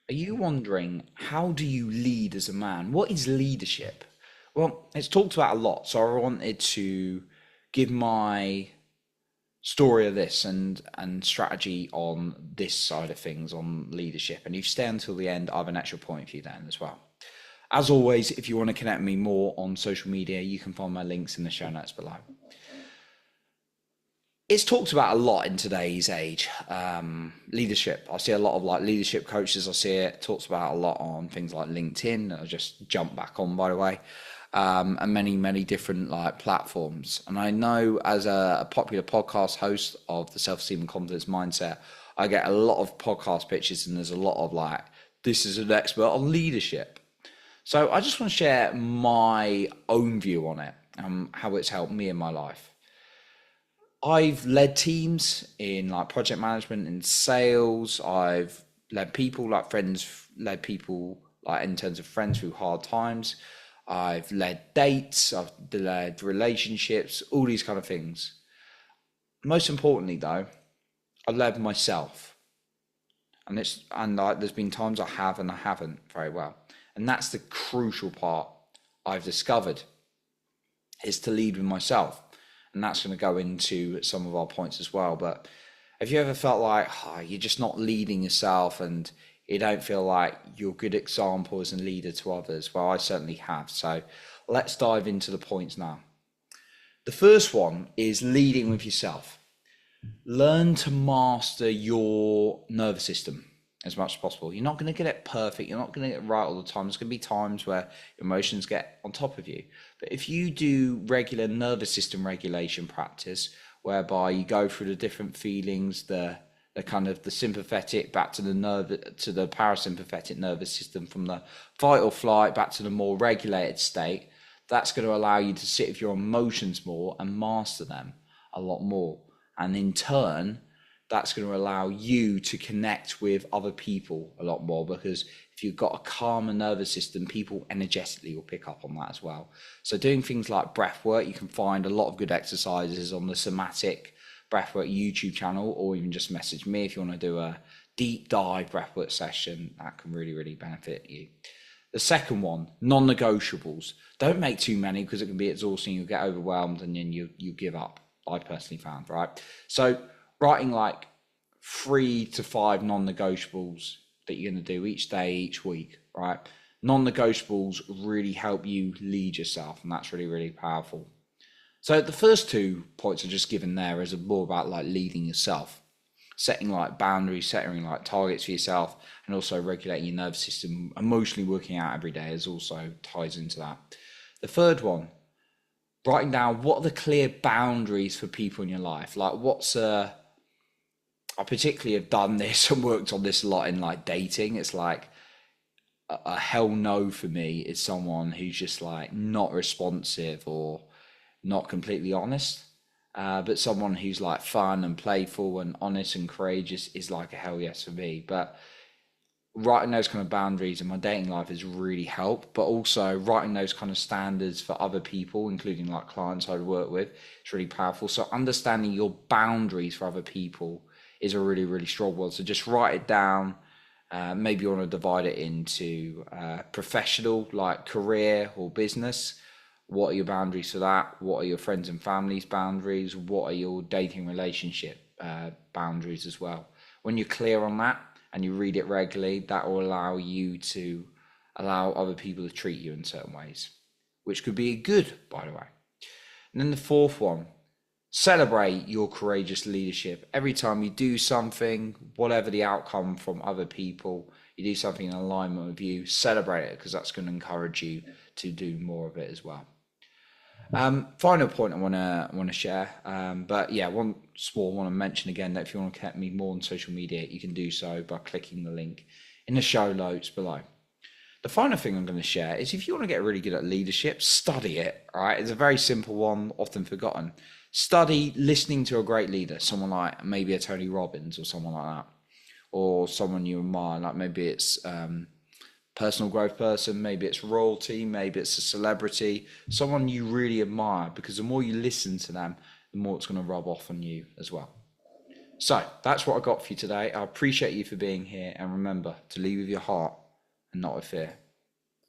Are you wondering, how do you lead as a man? What is leadership? Well, it's talked about a lot, so I wanted to give my story of this and strategy on this side of things on leadership. And if you stay until the end, I have an extra point for you then as well. As always, if you want to connect with me more on social media, you can find my links in the show notes below. It's talked about a lot in today's age. Leadership. I see a lot of like leadership coaches. I see it talks about a lot on things like LinkedIn. I just jumped back on, by the way, and many different like platforms. And I know as a popular podcast host of the Self-Esteem and Confidence Mindset, I get a lot of podcast pitches, and there's a lot of like, this is an expert on leadership. So I just want to share my own view on it and how it's helped me in my life. I've led teams in like project management and sales. I've led people like friends, led people like in terms of friends through hard times. I've led dates, I've led relationships, all these kind of things. Most importantly though, I led myself. And like there's been times I have and I haven't very well. And that's the crucial part I've discovered, is to lead with myself. And that's going to go into some of our points as well. But have you ever felt like you're just not leading yourself and you don't feel like you're a good example as a leader to others? Well, I certainly have. So let's dive into the points now. The first one is leading with yourself. Learn to master your nervous system as much as possible. You're not going to get it perfect. You're not going to get it right all the time. There's going to be times where emotions get on top of you. But if you do regular nervous system regulation practice, whereby you go through the different feelings, the kind of the sympathetic back to the parasympathetic nervous system, from the fight or flight back to the more regulated state, that's going to allow you to sit with your emotions more and master them a lot more. And in turn, that's going to allow you to connect with other people a lot more, because if you've got a calmer nervous system, people energetically will pick up on that as well. So doing things like breath work, you can find a lot of good exercises on the Somatic Breathwork YouTube channel, or even just message me if you want to do a deep dive breathwork session. That can really benefit you. The second one, non-negotiables. Don't make too many because it can be exhausting. You'll get overwhelmed and then you give up. I personally found, right? So writing like 3 to 5 non-negotiables that you're going to do each day, each week, right? Non-negotiables really help you lead yourself, and that's really powerful. So the first 2 points are just given there as more about like leading yourself, setting like boundaries, setting like targets for yourself, and also regulating your nervous system. Emotionally working out every day is also ties into that. The third one, writing down what are the clear boundaries for people in your life. Like I particularly have done this and worked on this a lot in like dating. It's like a hell no for me is someone who's just like not responsive or not completely honest. But someone who's like fun and playful and honest and courageous is like a hell yes for me. But writing those kind of boundaries in my dating life has really helped, but also writing those kind of standards for other people, including like clients I work with, it's really powerful. So understanding your boundaries for other people is a really strong one. So just write it down. Maybe you want to divide it into professional, like career or business. What are your boundaries for that? What are your friends and family's boundaries? What are your dating relationship boundaries as well? When you're clear on that and you read it regularly, that will allow you to allow other people to treat you in certain ways, which could be good, by the way. And then the fourth one, celebrate your courageous leadership. Every time you do something, whatever the outcome from other people, you do something in alignment with you, celebrate it, because that's going to encourage you to do more of it as well. Final point I want to share, but yeah, one small one to mention again, that if you want to connect me more on social media, you can do so by clicking the link in the show notes below. The final thing I'm going to share is, if you want to get really good at leadership, study it. All right, it's a very simple one, often forgotten. Study listening to a great leader, someone like maybe a Tony Robbins or someone like that, or someone you admire, like maybe it's personal growth person, maybe it's royalty, maybe it's a celebrity, someone you really admire, because the more you listen to them, the more it's going to rub off on you as well. So that's what I got for you today. I appreciate you for being here, and remember to lead with your heart and not with fear.